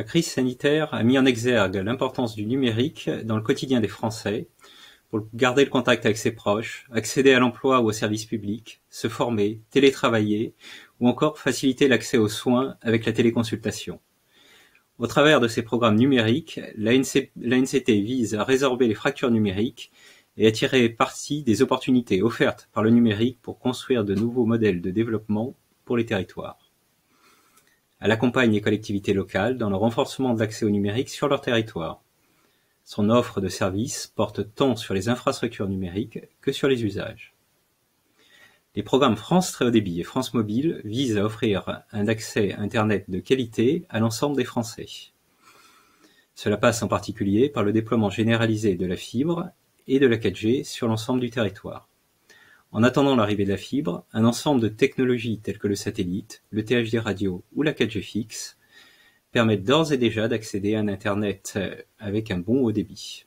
La crise sanitaire a mis en exergue l'importance du numérique dans le quotidien des Français pour garder le contact avec ses proches, accéder à l'emploi ou aux services publics, se former, télétravailler ou encore faciliter l'accès aux soins avec la téléconsultation. Au travers de ces programmes numériques, l'ANCT vise à résorber les fractures numériques et à tirer parti des opportunités offertes par le numérique pour construire de nouveaux modèles de développement pour les territoires. Elle accompagne les collectivités locales dans le renforcement de l'accès au numérique sur leur territoire. Son offre de services porte tant sur les infrastructures numériques que sur les usages. Les programmes France Très Haut Débit et France Mobile visent à offrir un accès Internet de qualité à l'ensemble des Français. Cela passe en particulier par le déploiement généralisé de la fibre et de la 4G sur l'ensemble du territoire. En attendant l'arrivée de la fibre, un ensemble de technologies telles que le satellite, le THD radio ou la 4G fixe permettent d'ores et déjà d'accéder à un Internet avec un bon haut débit.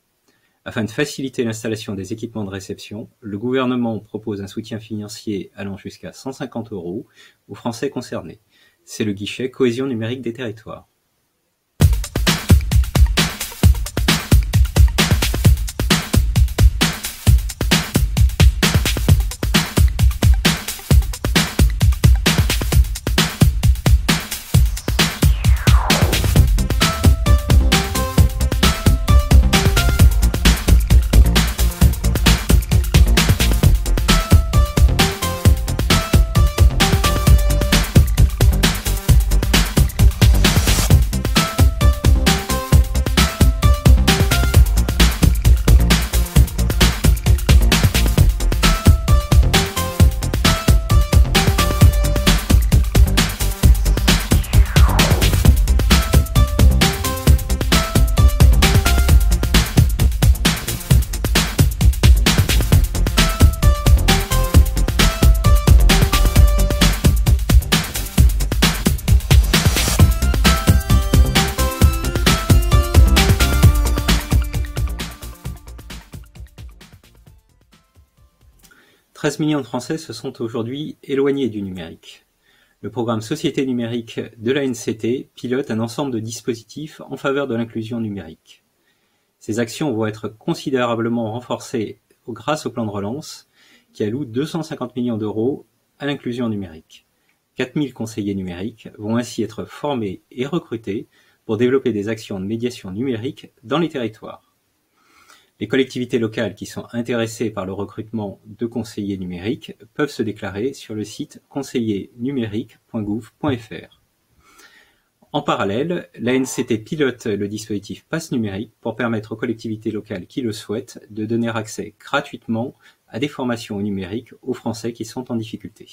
Afin de faciliter l'installation des équipements de réception, le gouvernement propose un soutien financier allant jusqu'à 150 € aux Français concernés. C'est le guichet Cohésion numérique des territoires. « 13 millions de Français se sont aujourd'hui éloignés du numérique. Le programme Société numérique de l'ANCT pilote un ensemble de dispositifs en faveur de l'inclusion numérique. Ces actions vont être considérablement renforcées grâce au plan de relance qui alloue 250 millions € à l'inclusion numérique. 4000 conseillers numériques vont ainsi être formés et recrutés pour développer des actions de médiation numérique dans les territoires. Les collectivités locales qui sont intéressées par le recrutement de conseillers numériques peuvent se déclarer sur le site conseillernumérique.gouv.fr. En parallèle, l'ANCT pilote le dispositif Pass numérique pour permettre aux collectivités locales qui le souhaitent de donner accès gratuitement à des formations au numérique aux Français qui sont en difficulté.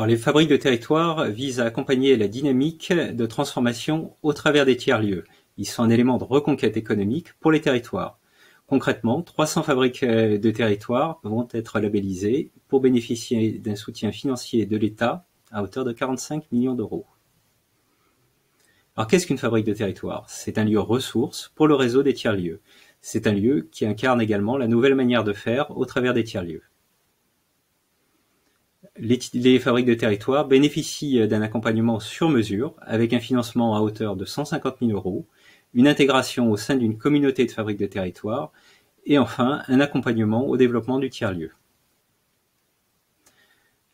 Les fabriques de territoire visent à accompagner la dynamique de transformation au travers des tiers-lieux. Ils sont un élément de reconquête économique pour les territoires. Concrètement, 300 fabriques de territoire vont être labellisées pour bénéficier d'un soutien financier de l'État à hauteur de 45 millions €. Alors qu'est-ce qu'une fabrique de territoire? C'est un lieu ressource pour le réseau des tiers-lieux. C'est un lieu qui incarne également la nouvelle manière de faire au travers des tiers-lieux. Les fabriques de territoire bénéficient d'un accompagnement sur mesure avec un financement à hauteur de 150 000 €, une intégration au sein d'une communauté de fabriques de territoire et enfin un accompagnement au développement du tiers-lieu.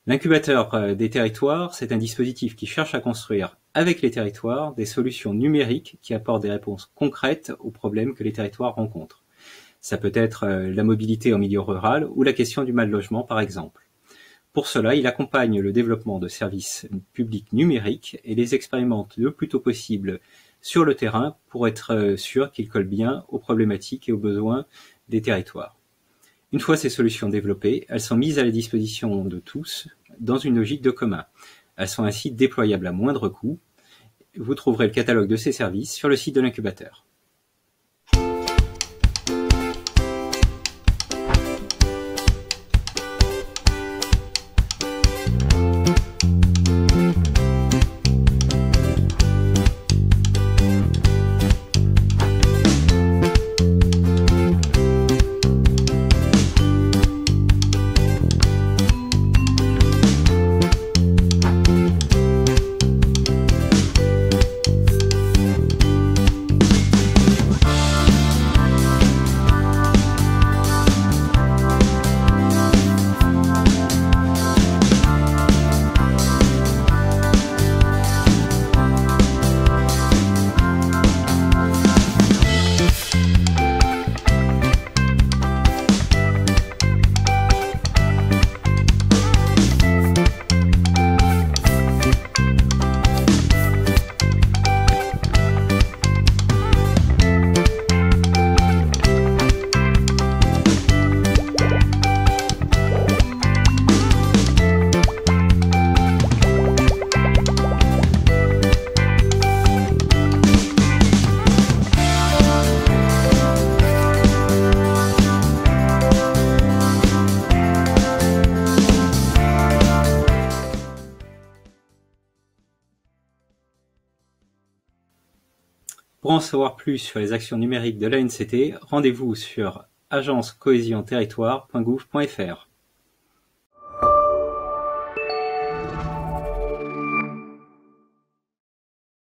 L'incubateur des territoires, c'est un dispositif qui cherche à construire avec les territoires des solutions numériques qui apportent des réponses concrètes aux problèmes que les territoires rencontrent. Ça peut être la mobilité en milieu rural ou la question du mal-logement par exemple. Pour cela, il accompagne le développement de services publics numériques et les expérimente le plus tôt possible sur le terrain pour être sûr qu'ils collent bien aux problématiques et aux besoins des territoires. Une fois ces solutions développées, elles sont mises à la disposition de tous dans une logique de commun. Elles sont ainsi déployables à moindre coût. Vous trouverez le catalogue de ces services sur le site de l'incubateur. Pour en savoir plus sur les actions numériques de l'ANCT, rendez-vous sur agencecohésionterritoire.gouv.fr.